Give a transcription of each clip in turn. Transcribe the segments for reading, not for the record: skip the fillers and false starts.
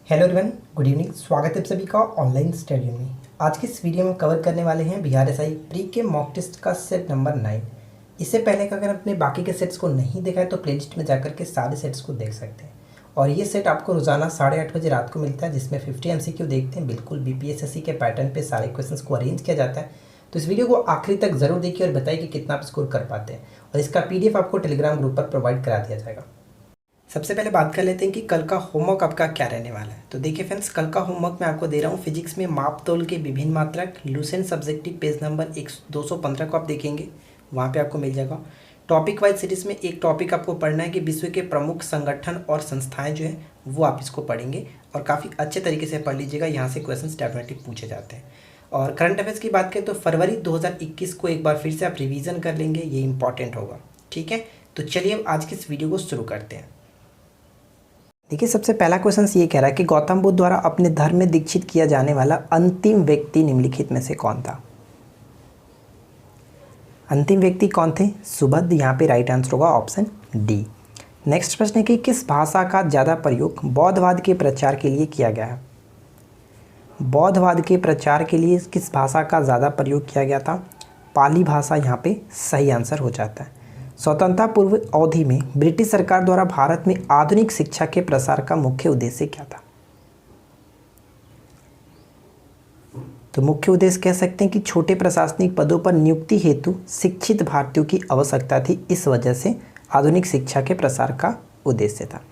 Hello everyone, good evening. स्वागत है आप सभी का ऑनलाइन स्टडी में। आज की इस वीडियो में कवर करने वाले हैं बिहार एसआई प्री के मॉक टेस्ट का सेट नंबर 9। इससे पहले का अगर अपने बाकी के सेट्स को नहीं देखा है तो प्लेलिस्ट में जाकर के सारे सेट्स को देख सकते हैं। और ये सेट आपको रोजाना 8:30 बजे रात को मिलता है, जिसमें 50 MCQ देखते हैं। बिल्कुल बीपीएसएससी के पैटर्न पर सारे क्वेश्चन को अरेंज किया जाता है। तो इस वीडियो को आखिरी तक जरूर देखिए और बताइए कि कितना आप स्कोर कर पाते हैं। और इसका PDF आपको टेलीग्राम ग्रुप पर प्रोवाइड करा दिया जाएगा। सबसे पहले बात कर लेते हैं कि कल का होमवर्क आपका क्या रहने वाला है। तो देखिए फ्रेंड्स, कल का होमवर्क मैं आपको दे रहा हूँ फिजिक्स में माप तोल के विभिन्न मात्रक, लूसेंट सब्जेक्टिव, पेज नंबर 215 को आप देखेंगे, वहाँ पे आपको मिल जाएगा। टॉपिक वाइज सीरीज में एक टॉपिक आपको पढ़ना है कि विश्व के प्रमुख संगठन और संस्थाएं जो है वो आप इसको पढ़ेंगे और काफ़ी अच्छे तरीके से पढ़ लीजिएगा। यहाँ से क्वेश्चन डेफिनेटली पूछे जाते हैं। और करंट अफेयर्स की बात करें तो फरवरी 2021 को एक बार फिर से आप रिविज़न कर लेंगे, ये इंपॉर्टेंट होगा। ठीक है, तो चलिए अब आज की इस वीडियो को शुरू करते हैं। देखिए, सबसे पहला क्वेश्चन ये कह रहा है कि गौतम बुद्ध द्वारा अपने धर्म में दीक्षित किया जाने वाला अंतिम व्यक्ति निम्नलिखित में से कौन था। अंतिम व्यक्ति कौन थे? सुबुद्ध। यहाँ पे राइट आंसर होगा ऑप्शन डी। नेक्स्ट प्रश्न है कि किस भाषा का ज़्यादा प्रयोग बौद्धवाद के प्रचार के लिए किया गया है। बौद्धवाद के प्रचार के लिए किस भाषा का ज़्यादा प्रयोग किया गया था? पाली भाषा यहाँ पे सही आंसर हो जाता है। स्वतंत्रता पूर्व अवधि में ब्रिटिश सरकार द्वारा भारत में आधुनिक शिक्षा के प्रसार का मुख्य उद्देश्य क्या था? तो मुख्य उद्देश्य कह सकते हैं कि छोटे प्रशासनिक पदों पर नियुक्ति हेतु शिक्षित भारतीयों की आवश्यकता थी, इस वजह से आधुनिक शिक्षा के प्रसार का उद्देश्य था।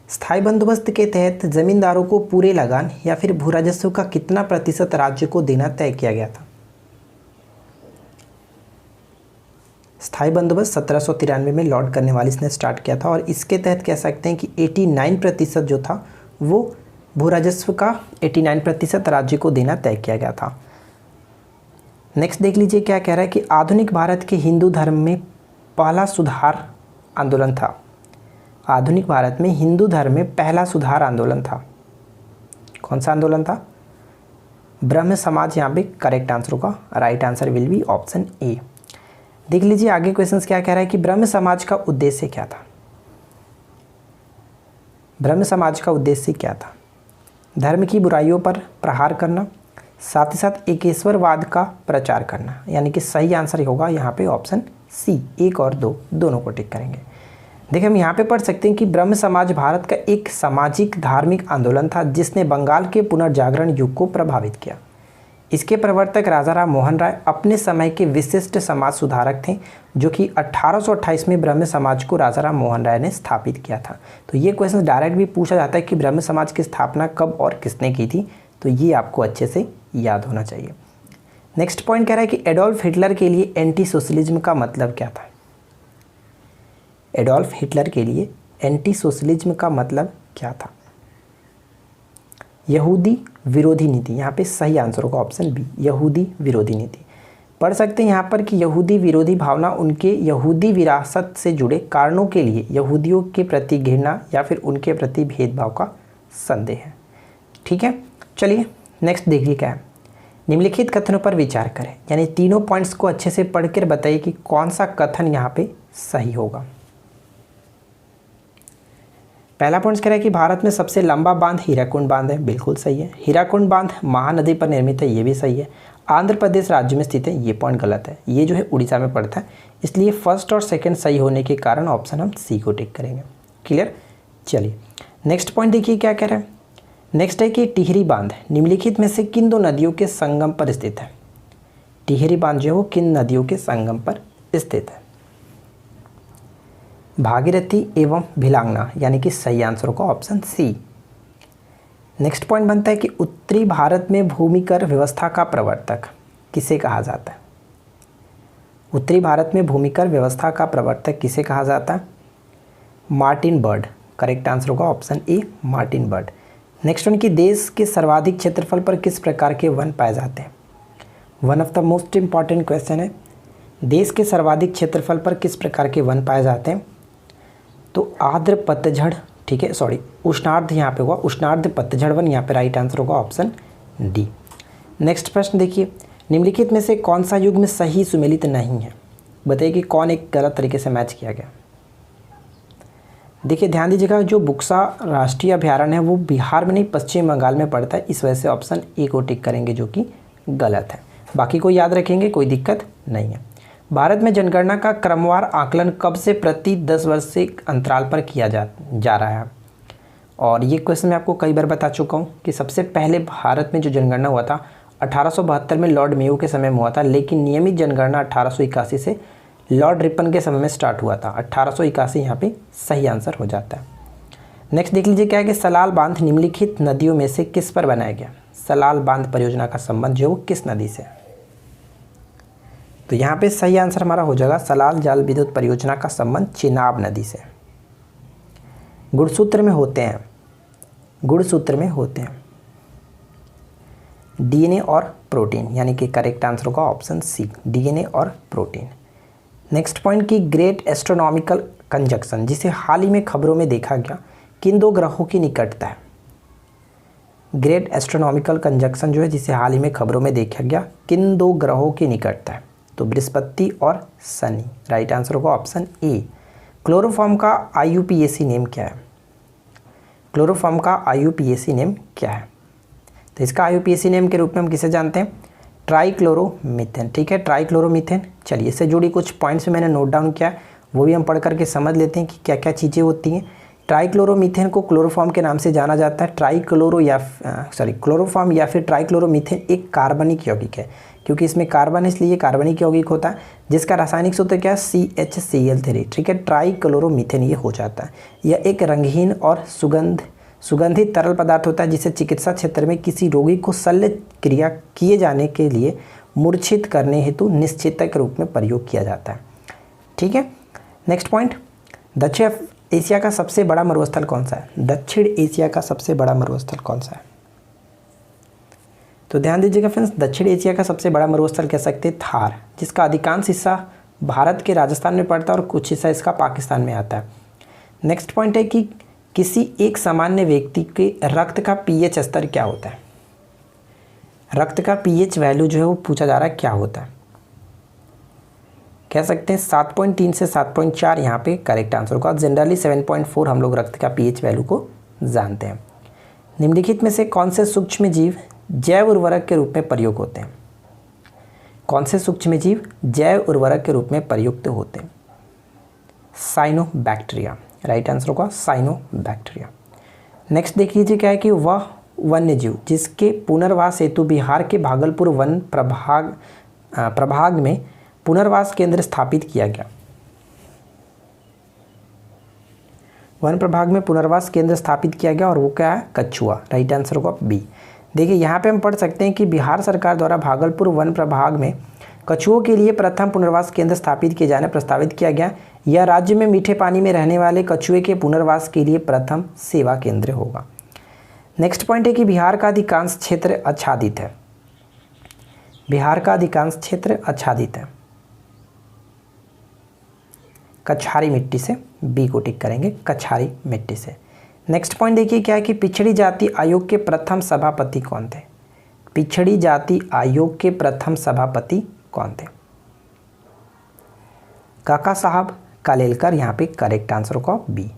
स्थायी बंदोबस्त के तहत जमींदारों को पूरे लगान या फिर भू राजस्व का कितना प्रतिशत राज्य को देना तय किया गया था? स्थायी बंदोबस्त 1793 में लॉर्ड कॉर्नवालिस ने स्टार्ट किया था और इसके तहत कह सकते हैं कि 89% जो था वो भू राजस्व का 89% राज्य को देना तय किया गया था। नेक्स्ट देख लीजिए क्या कह रहा है कि आधुनिक भारत के हिंदू धर्म में पहला सुधार आंदोलन था। आधुनिक भारत में हिंदू धर्म में पहला सुधार आंदोलन था। कौन सा आंदोलन था? ब्रह्म समाज यहाँ पे करेक्ट आंसर होगा। Right answer will be option A. देख लीजिए आगे क्वेश्चंस क्या कह रहा है कि ब्रह्म समाज का उद्देश्य क्या था। ब्रह्म समाज का उद्देश्य क्या था? धर्म की बुराइयों पर प्रहार करना, साथ ही साथ एकेश्वरवाद का प्रचार करना। यानी कि सही आंसर होगा यहाँ पे ऑप्शन सी। 1 और 2 दोनों को टिक करेंगे। देखिए हम यहाँ पे पढ़ सकते हैं कि ब्रह्म समाज भारत का एक सामाजिक धार्मिक आंदोलन था जिसने बंगाल के पुनर्जागरण युग को प्रभावित किया। इसके प्रवर्तक राजा राम मोहन राय अपने समय के विशिष्ट समाज सुधारक थे, जो कि 1828 में ब्रह्म समाज को राजा राम मोहन राय ने स्थापित किया था। तो ये क्वेश्चन डायरेक्ट भी पूछा जाता है कि ब्रह्म समाज की स्थापना कब और किसने की थी, तो ये आपको अच्छे से याद होना चाहिए। नेक्स्ट पॉइंट कह रहा है कि एडोल्फ हिटलर के लिए एंटी सोशलिज्म का मतलब क्या था। एडोल्फ हिटलर के लिए एंटी सोशलिज्म का मतलब क्या था? यहूदी विरोधी नीति। यहाँ पे सही आंसर होगा ऑप्शन बी, यहूदी विरोधी नीति। पढ़ सकते हैं यहाँ पर कि यहूदी विरोधी भावना उनके यहूदी विरासत से जुड़े कारणों के लिए यहूदियों के प्रति घृणा या फिर उनके प्रति भेदभाव का संदेह है। ठीक है, चलिए नेक्स्ट देखिए क्या है। निम्नलिखित कथनों पर विचार करें, यानी तीनों पॉइंट्स को अच्छे से पढ़कर बताइए कि कौन सा कथन यहाँ पे सही होगा। पहला पॉइंट कह रहा है कि भारत में सबसे लंबा बांध हीराकुंड बांध है। बिल्कुल सही है। हीराकुंड बांध महानदी पर निर्मित है, ये भी सही है। आंध्र प्रदेश राज्य में स्थित है, ये पॉइंट गलत है। ये जो है उड़ीसा में पड़ता है, इसलिए फर्स्ट और सेकंड सही होने के कारण ऑप्शन हम सी को टिक करेंगे। क्लियर। चलिए नेक्स्ट पॉइंट देखिए क्या कह रहा है। नेक्स्ट है कि टिहरी बांध निम्नलिखित में से किन दो नदियों के संगम पर स्थित है। टिहरी बांध जो है वो किन नदियों के संगम पर स्थित है? भागीरथी एवं भिलांगना, यानी कि सही आंसर होगा ऑप्शन सी। नेक्स्ट पॉइंट बनता है कि उत्तरी भारत में भूमिकर व्यवस्था का प्रवर्तक किसे कहा जाता है। उत्तरी भारत में भूमिकर व्यवस्था का प्रवर्तक किसे कहा जाता है? Martin bird. करेक्ट आंसर होगा option A, Martin bird. Next one कि देश के सर्वाधिक क्षेत्रफल पर किस प्रकार के वन पाए जाते हैं। One of the most important question है। देश के सर्वाधिक क्षेत्रफल पर किस प्रकार के वन पाए जाते हैं? तो आर्द्र पतझड़, ठीक है, सॉरी उष्णार्ध यहाँ पे होगा, उष्णार्ध पतझड़ वन यहाँ पे राइट आंसर होगा ऑप्शन डी। नेक्स्ट प्रश्न देखिए, निम्नलिखित में से कौन सा युग्म सही सुमेलित नहीं है। बताइए कि कौन एक गलत तरीके से मैच किया गया। देखिए ध्यान दीजिएगा, जो बुक्सा राष्ट्रीय अभयारण्य है वो बिहार में नहीं पश्चिम बंगाल में पड़ता है, इस वजह से ऑप्शन ए को टिक करेंगे जो कि गलत है। बाकी को याद रखेंगे, कोई दिक्कत नहीं है। भारत में जनगणना का क्रमवार आकलन कब से प्रति 10 वर्ष से अंतराल पर किया जा रहा है? और ये क्वेश्चन मैं आपको कई बार बता चुका हूँ कि सबसे पहले भारत में जो जनगणना हुआ था 1872 में लॉर्ड मेयो के समय में हुआ था, लेकिन नियमित जनगणना 1881 से लॉर्ड रिपन के समय में स्टार्ट हुआ था। 1881 यहाँ पे सही आंसर हो जाता है। नेक्स्ट देख लीजिए क्या है कि सलाल बांध निम्नलिखित नदियों में से किस पर बनाया गया? सलाल बांध परियोजना का संबंध जो किस नदी से? तो यहाँ पे सही आंसर हमारा हो जाएगा सलाल जल विद्युत परियोजना का संबंध चेनाब नदी से। गुणसूत्र में होते हैं, गुणसूत्र में होते हैं डीएनए और प्रोटीन, यानी कि करेक्ट आंसर होगा ऑप्शन सी, डीएनए और प्रोटीन। नेक्स्ट पॉइंट की ग्रेट एस्ट्रोनॉमिकल कंजक्शन जिसे हाल ही में खबरों में देखा गया, किन दो ग्रहों की निकटता है? ग्रेट एस्ट्रोनॉमिकल कंजक्शन जो है जिसे हाल ही में खबरों में देखा गया, किन दो ग्रहों की निकटता है? तो बृहस्पति और शनि। राइट आंसर होगा ऑप्शन ए। क्लोरोफॉर्म का आईयूपीएसी नेम क्या है? क्लोरोफॉर्म का आईयूपीएसी नेम क्या है? तो इसका आईयूपीएसी नेम के रूप में हम किसे जानते हैं? ट्राइक्लोरोमीथेन। ठीक है, ट्राइक्लोरोमीथेन। चलिए इससे जुड़ी कुछ पॉइंट्स मैंने नोट डाउन किया है, वो भी हम पढ़ करके समझ लेते हैं कि क्या क्या चीज़ें होती हैं। ट्राइक्लोरोमीथेन को क्लोरोफॉर्म के नाम से जाना जाता है। क्लोरोफॉर्म या फिर ट्राइक्लोरोमीथेन एक कार्बनिक यौगिक है, क्योंकि इसमें कार्बन इसलिए कार्बनिक यौगिक होता है, जिसका रासायनिक सूत्र क्या है? CHCl3। ठीक है, ट्राइक्लोरोमीथेन ये हो जाता है। यह एक रंगहीन और सुगंधित तरल पदार्थ होता है जिसे चिकित्सा क्षेत्र में किसी रोगी को शल्य क्रिया किए जाने के लिए मूर्छित करने हेतु निश्चेतक के रूप में प्रयोग किया जाता है। ठीक है, नेक्स्ट पॉइंट, दक्षिण एशिया का सबसे बड़ा मरुस्थल कौन सा है? दक्षिण एशिया का सबसे बड़ा मरुस्थल कौन सा है? तो ध्यान दीजिएगा फ्रेंड्स, दक्षिण एशिया का सबसे बड़ा मरुस्थल कह सकते हैं थार, जिसका अधिकांश हिस्सा भारत के राजस्थान में पड़ता है और कुछ हिस्सा इसका पाकिस्तान में आता है। नेक्स्ट पॉइंट है कि किसी एक सामान्य व्यक्ति के रक्त का पीएच स्तर क्या होता है? रक्त का पीएच वैल्यू जो है वो पूछा जा रहा है, क्या होता है? कह सकते हैं 7.3 से 7.4 यहाँ पे करेक्ट आंसर होगा। जनरली 7.4 हम लोग रक्त का पीएच वैल्यू को जानते हैं। निम्नलिखित में से कौन से सूक्ष्म जीव जैव उर्वरक के रूप में प्रयोग होते हैं? कौन से सूक्ष्म जीव जैव उर्वरक के रूप में प्रयुक्त होते हैं? साइनोबैक्टीरिया। राइट आंसर होगा साइनोबैक्टीरिया। नेक्स्ट देख लीजिए क्या है कि वह वन्य जीव जिसके पुनर्वास हेतु बिहार के भागलपुर वन प्रभाग में पुनर्वास केंद्र स्थापित किया गया। वन प्रभाग में पुनर्वास केंद्र स्थापित किया गया और वो क्या है? कछुआ। राइट आंसर होगा बी। देखिए यहाँ पे हम पढ़ सकते हैं कि बिहार सरकार द्वारा भागलपुर वन प्रभाग में कछुओं के लिए प्रथम पुनर्वास केंद्र स्थापित किए जाने प्रस्तावित किया गया। यह राज्य में मीठे पानी में रहने वाले कछुए के पुनर्वास के लिए प्रथम सेवा केंद्र होगा। नेक्स्ट पॉइंट है कि बिहार का अधिकांश क्षेत्र आच्छादित है। बिहार का अधिकांश क्षेत्र आच्छादित है कछारी मिट्टी से। बी को टिक करेंगे, कछारी मिट्टी से। नेक्स्ट पॉइंट देखिए क्या है कि पिछड़ी जाति आयोग के प्रथम सभापति कौन थे? पिछड़ी जाति आयोग के प्रथम सभापति कौन थे? काका साहब कालेलकर, यहाँ पे करेक्ट आंसर होगा बी।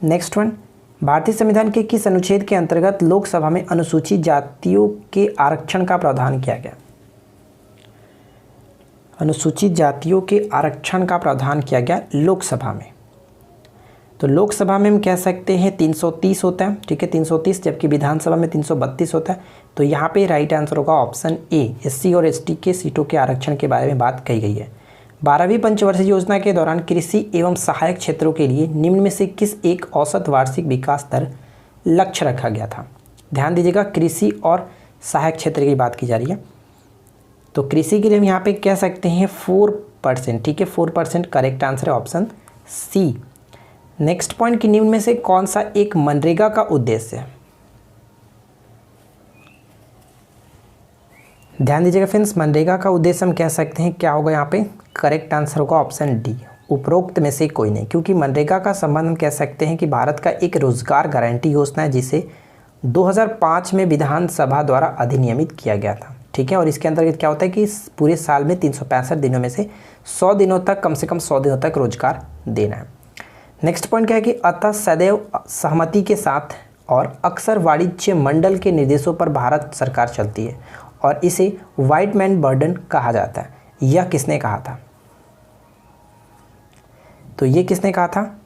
नेक्स्ट वन, भारतीय संविधान के किस अनुच्छेद के अंतर्गत लोकसभा में अनुसूचित जातियों के आरक्षण का प्रावधान किया गया? अनुसूचित जातियों के आरक्षण का प्रावधान किया गया लोकसभा में। तो लोकसभा में हम कह सकते हैं 330 होता है। ठीक है, 330, जबकि विधानसभा में 332 होता है। तो यहाँ पे राइट आंसर होगा ऑप्शन ए, एससी और एसटी के सीटों के आरक्षण के बारे में बात कही गई है। 12वीं पंचवर्षीय योजना के दौरान कृषि एवं सहायक क्षेत्रों के लिए निम्न में से किस एक औसत वार्षिक विकास दर लक्ष्य रखा गया था? ध्यान दीजिएगा, कृषि और सहायक क्षेत्र की बात की जा रही है। तो कृषि के लिए हम यहाँ पे कह सकते हैं 4%। ठीक है, 4% करेक्ट आंसर है ऑप्शन सी। नेक्स्ट पॉइंट की निम्न में से कौन सा एक मनरेगा का उद्देश्य है? ध्यान दीजिएगा फ्रेंड्स, मनरेगा का उद्देश्य हम कह सकते हैं क्या होगा यहाँ पे? करेक्ट आंसर होगा ऑप्शन डी, उपरोक्त में से कोई नहीं। क्योंकि मनरेगा का संबंध हम कह सकते हैं कि भारत का एक रोजगार गारंटी योजना है जिसे 2005 में विधानसभा द्वारा अधिनियमित किया गया था। ठीक है, और इसके अंतर्गत क्या होता है कि पूरे साल में 365 दिनों में से 100 दिनों तक, कम से कम 100 दिनों तक रोजगार देना है। नेक्स्ट पॉइंट क्या है कि अतः सदैव सहमति के साथ और अक्सर वाणिज्य मंडल के निर्देशों पर भारत सरकार चलती है और इसे व्हाइट मैन बर्डन कहा जाता है। यह किसने कहा था? तो ये किसने कहा था?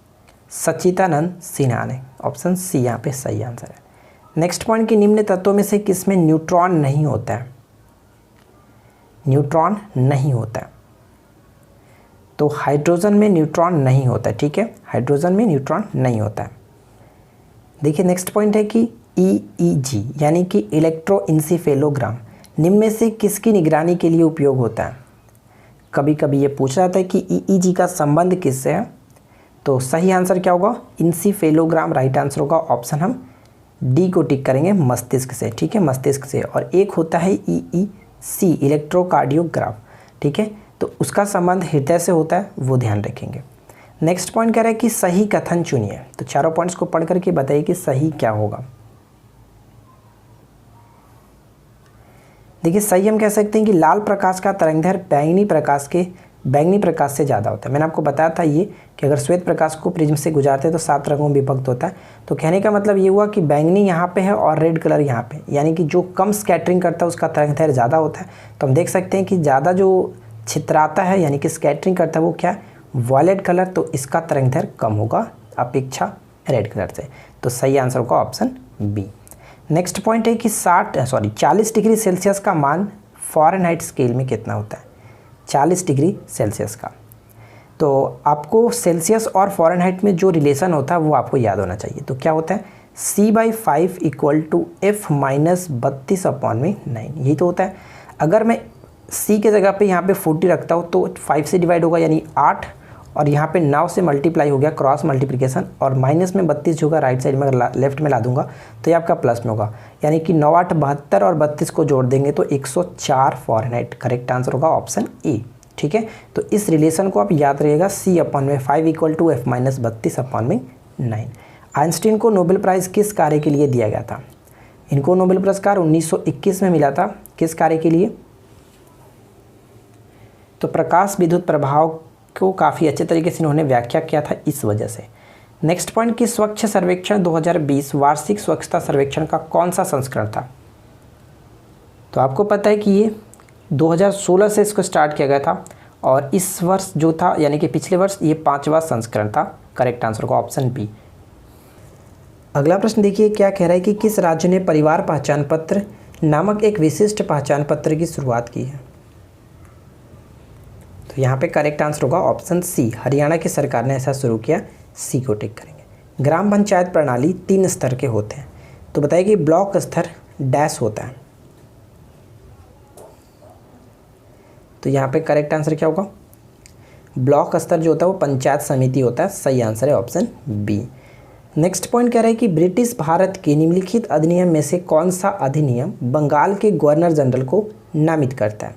सच्चिदानंद सिन्हा ने। ऑप्शन सी यहाँ पे सही आंसर है। नेक्स्ट पॉइंट कि निम्न तत्वों में से किसमें न्यूट्रॉन नहीं होता है? न्यूट्रॉन नहीं होता है। तो हाइड्रोजन में न्यूट्रॉन नहीं होता है। ठीक है, हाइड्रोजन में न्यूट्रॉन नहीं होता है। देखिए नेक्स्ट पॉइंट है कि EEG यानी कि इलेक्ट्रोइंसिफेलोग्राम निम्न में से किसकी निगरानी के लिए उपयोग होता है? कभी कभी ये पूछा जाता है कि EEG का संबंध किससे है, तो सही आंसर क्या होगा? इंसिफेलोग्राम राइट आंसर होगा। ऑप्शन हम डी को टिक करेंगे, मस्तिष्क से। ठीक है, मस्तिष्क से। और एक होता है EEC इलेक्ट्रोकार्डियोग्राफ। ठीक है, तो उसका संबंध हृदय से होता है, वो ध्यान रखेंगे। नेक्स्ट पॉइंट कह रहा है कि सही कथन चुनिए। तो चारों पॉइंट्स को पढ़ करके बताइए कि सही क्या होगा। देखिए सही हम कह सकते हैं कि लाल प्रकाश का तरंगदैर्घ्य बैंगनी प्रकाश से ज़्यादा होता है। मैंने आपको बताया था ये कि अगर श्वेत प्रकाश को प्रिज्म से गुजारते हैं तो 7 रंगों में विभक्त होता है। तो कहने का मतलब ये हुआ कि बैंगनी यहाँ पे है और रेड कलर यहाँ पे, यानी कि जो कम स्कैटरिंग करता है उसका तरंगदैर्घ्य ज़्यादा होता है। तो हम देख सकते हैं कि ज़्यादा जो छितराता है यानी कि स्कैटरिंग करता है वो क्या है? Violet colour. तो इसका तरंगदैर्घ्य कम होगा अपेक्षा रेड कलर से। तो सही आंसर होगा ऑप्शन बी। नेक्स्ट पॉइंट है कि 40 डिग्री सेल्सियस का मान फ़ारेनहाइट स्केल में कितना होता है? 40 डिग्री सेल्सियस का। तो आपको सेल्सियस और फ़ारेनहाइट में जो रिलेशन होता है वो आपको याद होना चाहिए। तो क्या होता है? C/5 = F - 32/9। यही तो होता है। अगर मैं C के जगह पे यहाँ पे 40 रखता हूँ तो 5 से डिवाइड होगा यानी 8, और यहाँ पे 9 से मल्टीप्लाई हो गया, क्रॉस मल्टीप्लिकेशन, और माइनस में 32 जो होगा राइट साइड में लेफ्ट में ला दूंगा तो ये आपका प्लस में होगा, यानी कि 9 8 72 और 32 को जोड़ देंगे तो 104 फ़ारेनहाइट। करेक्ट आंसर होगा ऑप्शन ए। ठीक है, तो इस रिलेशन को आप याद रहिएगा, C/5 = F - 32/9। आइंस्टीन को नोबेल प्राइज़ किस कार्य के लिए दिया गया था? इनको नोबेल पुरस्कार 1921 में मिला था। किस कार्य के लिए? तो प्रकाश विद्युत प्रभाव को काफ़ी अच्छे तरीके से इन्होंने व्याख्या किया था इस वजह से। नेक्स्ट पॉइंट कि स्वच्छ सर्वेक्षण 2020 वार्षिक स्वच्छता सर्वेक्षण का कौन सा संस्करण था? तो आपको पता है कि ये 2016 से इसको स्टार्ट किया गया था और इस वर्ष जो था यानी कि पिछले वर्ष ये 5वां संस्करण था। करेक्ट आंसर होगा ऑप्शन बी। अगला प्रश्न देखिए क्या कह रहा है कि किस राज्य ने परिवार पहचान पत्र नामक एक विशिष्ट पहचान पत्र की शुरुआत की है? तो यहाँ पे करेक्ट आंसर होगा ऑप्शन सी, हरियाणा की सरकार ने ऐसा शुरू किया। सी को टिक करेंगे। ग्राम पंचायत प्रणाली 3 स्तर के होते हैं, तो बताइए कि ब्लॉक स्तर डैश होता है। तो यहाँ पे करेक्ट आंसर क्या होगा? ब्लॉक स्तर जो होता है वो पंचायत समिति होता है। सही आंसर है ऑप्शन बी। नेक्स्ट पॉइंट कह रहा है कि ब्रिटिश भारत के निम्नलिखित अधिनियम में से कौन सा अधिनियम बंगाल के गवर्नर जनरल को नामित करता है?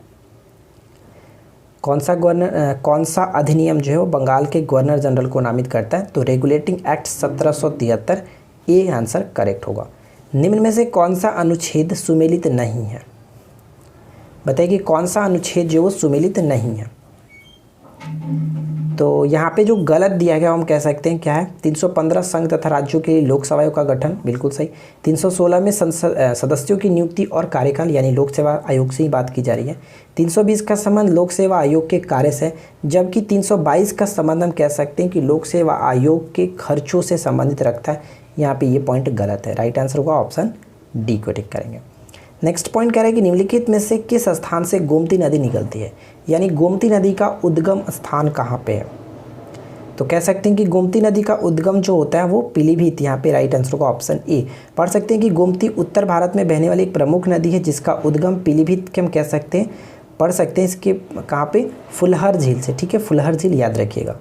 कौन सा अधिनियम जो है वो बंगाल के गवर्नर जनरल को नामित करता है? तो regulating act 1773। A answer correct होगा। निम्न में से कौन सा अनुच्छेद सुमेलित नहीं है? बताइए कि कौन सा अनुच्छेद जो वो सुमेलित नहीं है। तो यहाँ पे जो गलत दिया गया हम कह सकते हैं क्या है? 315 संघ तथा राज्यों के लोकसभा आयोग का गठन, बिल्कुल सही। 316 में सदस्यों की नियुक्ति और कार्यकाल यानी लोक सेवा आयोग से ही बात की जा रही है। 320 का संबंध लोक सेवा आयोग के कार्य से, जबकि 322 का संबंध हम कह सकते हैं कि लोक सेवा आयोग के खर्चों से संबंधित रखता है। यहाँ पे ये पॉइंट गलत है। राइट आंसर होगा ऑप्शन डी को टिक करेंगे। नेक्स्ट पॉइंट कह रहा है कि निम्नलिखित में से किस स्थान से गोमती नदी निकलती है? यानी गोमती नदी का उद्गम स्थान कहाँ पे है? तो कह सकते हैं कि गोमती नदी का उद्गम जो होता है वो पीलीभीत। यहाँ पे राइट आंसर होगा ऑप्शन ए। पढ़ सकते हैं कि गोमती उत्तर भारत में बहने वाली एक प्रमुख नदी है जिसका उद्गम पीलीभीत के हम कह सकते हैं। पढ़ सकते हैं इसके कहाँ पे? फुलहर झील से। ठीक है, फुलहर झील याद रखिएगा।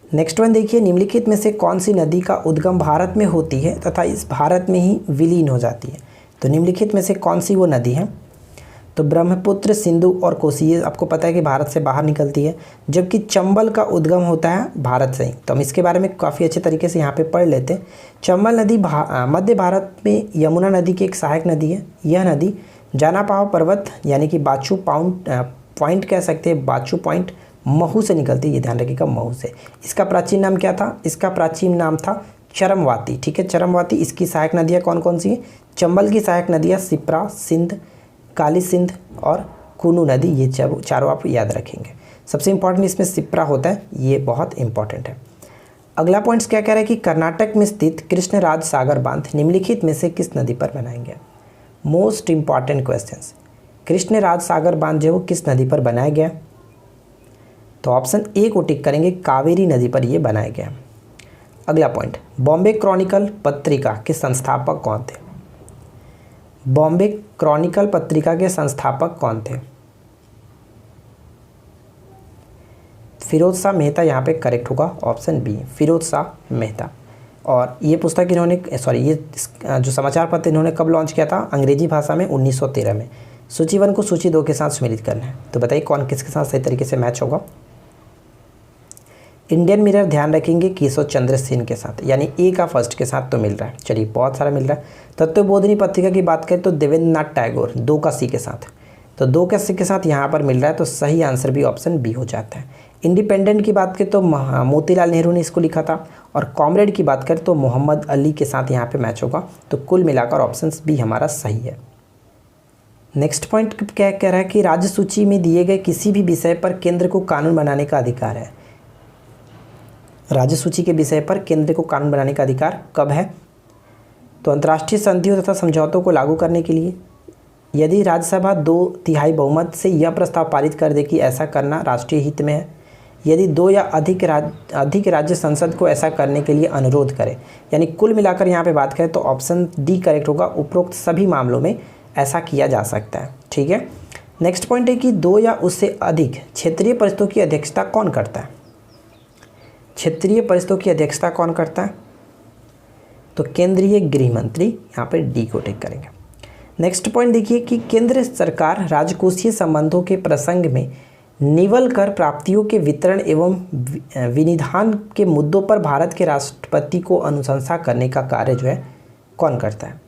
नेक्स्ट वन देखिए, निम्नलिखित में से कौन सी नदी का उद्गम भारत में होती है तथा इस भारत में ही विलीन हो जाती है? तो निम्नलिखित में से कौन सी वो नदी है? तो ब्रह्मपुत्र, सिंधु और कोसी, ये आपको पता है कि भारत से बाहर निकलती है, जबकि चंबल का उद्गम होता है भारत से ही। तो हम इसके बारे में काफ़ी अच्छे तरीके से यहाँ पे पढ़ लेते हैं। चंबल नदी मध्य भारत में यमुना नदी की एक सहायक नदी है। यह नदी जानापाव पर्वत यानी कि बाचू पॉइंट कह सकते हैं, बाचू पॉइंट, महू से निकलती है, ये ध्यान रखिएगा, महू से। इसका प्राचीन नाम क्या था? इसका प्राचीन नाम था चरमवाती। ठीक है, चरमवाती। इसकी सहायक नदियाँ कौन कौन सी हैं? चंबल की सहायक नदियाँ सिप्रा, सिंध, काली सिंध और कूनू नदी, ये चारों आप याद रखेंगे। सबसे इंपॉर्टेंट इसमें सिप्रा होता है, ये बहुत इंपॉर्टेंट है। अगला पॉइंट्स क्या कह रहा है कि कर्नाटक में स्थित कृष्णराज सागर बांध निम्नलिखित में से किस नदी पर बनाया गया? Most important questions. Krishnaraj Sagar बांध जो किस नदी पर बनाया गया? तो ऑप्शन ए को टिक करेंगे, कावेरी नदी पर यह बनाया गया। अगला पॉइंट, बॉम्बे क्रॉनिकल पत्रिका के संस्थापक कौन थे? बॉम्बे क्रॉनिकल पत्रिका के संस्थापक कौन थे? फिरोज शाह मेहता यहाँ पे करेक्ट होगा, ऑप्शन बी, फिरोज शाह मेहता। और ये पुस्तक इन्होंने ये जो समाचार पत्र इन्होंने कब लॉन्च किया था? अंग्रेजी भाषा में 1913 में। सूची 1 को सूची 2 के साथ सम्मिलित करना है, तो बताइए कौन किसके साथ सही तरीके से मैच होगा? इंडियन मिरर ध्यान रखेंगे केशव चंद्र सेन के साथ, यानी ए का फर्स्ट के साथ तो मिल रहा है। चलिए, बहुत सारा मिल रहा है। तत्वबोधिनी पत्रिका की बात करें तो देवेंद्रनाथ टैगोर, 2 का सी के साथ, तो 2 का सी के साथ यहाँ पर मिल रहा है, तो सही आंसर भी ऑप्शन बी हो जाता है। इंडिपेंडेंट की बात करें तो मोतीलाल नेहरू ने इसको लिखा था, और कॉमरेड की बात करें तो मोहम्मद अली के साथ यहाँ पे मैच होगा, तो कुल मिलाकर ऑप्शन बी हमारा सही है। नेक्स्ट पॉइंट क्या कह रहा है कि राज्य सूची में दिए गए किसी भी विषय पर केंद्र को कानून बनाने का अधिकार है। राज्य सूची के विषय पर केंद्र को कानून बनाने का अधिकार कब है? तो अंतर्राष्ट्रीय संधियों तथा समझौतों को लागू करने के लिए, यदि राज्यसभा 2/3 बहुमत से यह प्रस्ताव पारित कर दे कि ऐसा करना राष्ट्रीय हित में है, यदि 2 या अधिक राज्य संसद को ऐसा करने के लिए अनुरोध करे। यानी कुल मिलाकर यहाँ पे बात करें तो ऑप्शन डी करेक्ट होगा, उपरोक्त सभी मामलों में ऐसा किया जा सकता है। ठीक है, नेक्स्ट पॉइंट है कि 2 या उससे अधिक क्षेत्रीय परिषदों की अध्यक्षता कौन करता है? क्षेत्रीय परिषदों की अध्यक्षता कौन करता है? तो केंद्रीय गृह मंत्री, यहाँ पर डी को टिक करेंगे। नेक्स्ट पॉइंट देखिए कि केंद्र सरकार राजकोषीय संबंधों के प्रसंग में निवल कर प्राप्तियों के वितरण एवं विनिधान के मुद्दों पर भारत के राष्ट्रपति को अनुशंसा करने का कार्य जो है कौन करता है?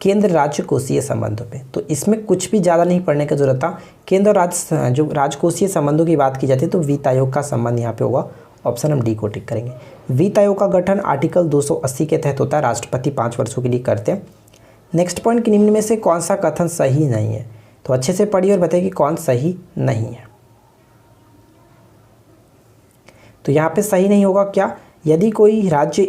केंद्र राजकोषीय संबंधों पे। तो इसमें कुछ भी ज़्यादा नहीं पढ़ने की जरूरत था। केंद्र और जो राजकोषीय संबंधों की बात की जाती है तो वित्त आयोग का संबंध यहाँ पे होगा, ऑप्शन हम डी को टिक करेंगे। वित्त आयोग का गठन आर्टिकल 280 के तहत होता है, राष्ट्रपति 5 वर्षों के लिए करते हैं। नेक्स्ट पॉइंट कि निम्न में से कौन सा कथन सही नहीं है? तो अच्छे से पढ़िए और बताइए कि कौन सही नहीं है। तो यहाँ पे सही नहीं होगा क्या? यदि कोई राज्य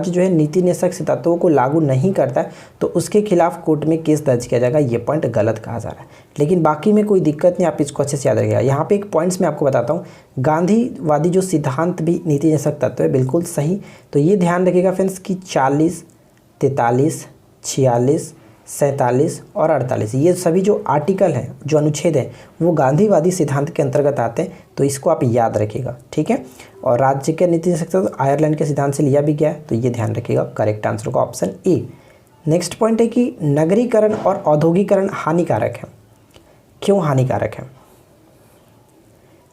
जो है नीति निषेधक तत्वों को लागू नहीं करता है तो उसके खिलाफ कोर्ट में केस दर्ज किया जाएगा। ये पॉइंट गलत कहा जा रहा है, लेकिन बाकी में कोई दिक्कत नहीं, आप इसको अच्छे से याद रखिएगा। यहाँ पे एक पॉइंट्स मैं आपको बताता हूँ, गांधीवादी जो सिद्धांत भी नीति निषेधक तत्व है, बिल्कुल सही। तो ये ध्यान रखिएगा फ्रेंड्स कि 40, 43, 46, 47 और 48 ये सभी जो आर्टिकल हैं, जो अनुच्छेद हैं, वो गांधीवादी सिद्धांत के अंतर्गत आते हैं, तो इसको आप याद रखिएगा। ठीक है, और राज्य के नीति निषेधक आयरलैंड के सिद्धांत से लिया भी गया है, तो ये ध्यान रखिएगा। करेक्ट आंसर होगा ऑप्शन ए। नेक्स्ट पॉइंट है कि नगरीकरण और औद्योगिकरण हानिकारक है। क्यों हानिकारक है?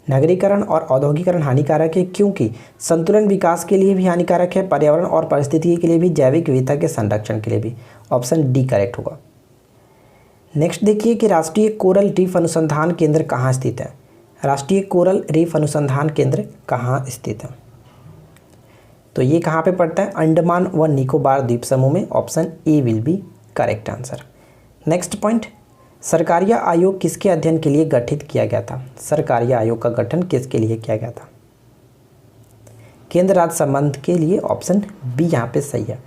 नगरीकरण और औद्योगिकरण हानिकारक है क्योंकि संतुलन विकास के लिए भी हानिकारक है, पर्यावरण और पारिस्थितिकी के लिए भी, जैविक विविधता के संरक्षण के लिए भी। ऑप्शन डी करेक्ट होगा। नेक्स्ट देखिए कि राष्ट्रीय कोरल रीफ अनुसंधान केंद्र कहाँ स्थित है? राष्ट्रीय कोरल रीफ अनुसंधान केंद्र कहाँ स्थित है? तो ये कहाँ पे पड़ता है? अंडमान व निकोबार द्वीप समूह में। Option A will be correct answer. Next point, Sarkaria आयोग किसके अध्ययन के लिए गठित किया गया था? सरकारिया आयोग का गठन किसके लिए किया गया था? केंद्र राज्य संबंध के लिए। ऑप्शन बी यहाँ पे सही है।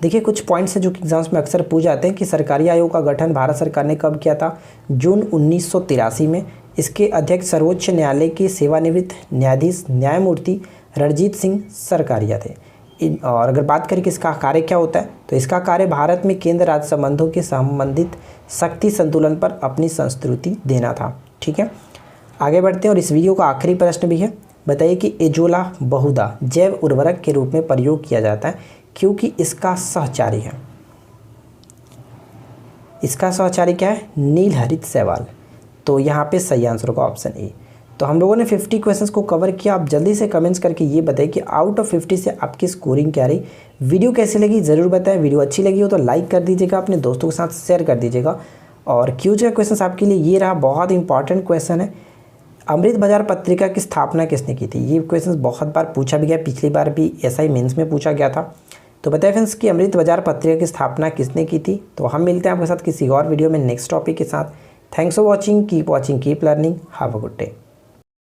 देखिए कुछ पॉइंट्स हैं जो कि एग्जाम्स में अक्सर पूछ जाते हैं कि सरकारी आयोग का गठन भारत सरकार ने कब किया था? जून 1983 में। इसके अध्यक्ष सर्वोच्च न्यायालय के सेवानिवृत्त न्यायाधीश न्यायमूर्ति रणजीत सिंह सरकारिया थे। और अगर बात करें कि इसका कार्य क्या होता है, तो इसका कार्य भारत में केंद्र राज्य संबंधों के संबंधित शक्ति संतुलन पर अपनी संस्तुति देना था। ठीक है, आगे बढ़ते हैं और इस वीडियो का आखिरी प्रश्न भी है। बताइए कि एजोला बहुधा जैव उर्वरक के रूप में प्रयोग किया जाता है क्योंकि इसका सहचारी है। इसका सहचारी क्या है? नीलहरित शैवाल। तो यहाँ पे सही आंसर होगा ऑप्शन ए। तो हम लोगों ने 50 क्वेश्चंस को कवर किया। आप जल्दी से कमेंट्स करके ये बताइए कि आउट ऑफ 50 से आपकी स्कोरिंग क्या रही। वीडियो कैसी लगी ज़रूर बताएं। वीडियो अच्छी लगी हो तो लाइक कर दीजिएगा, अपने दोस्तों के साथ शेयर कर दीजिएगा। और क्यूज का क्वेश्चन आपके लिए ये रहा, बहुत इंपॉर्टेंट क्वेश्चन है। अमृत बाजार पत्रिका की स्थापना किसने की थी? ये क्वेश्चन बहुत बार पूछा भी गया, पिछली बार भी एसआई मेंस में पूछा गया था। तो बताइए फ्रेंड्स कि अमृत बाजार पत्रिका की स्थापना किसने की थी। तो हम मिलते हैं आपके साथ किसी और वीडियो में नेक्स्ट टॉपिक के साथ। Thanks for watching, keep learning, have a good day.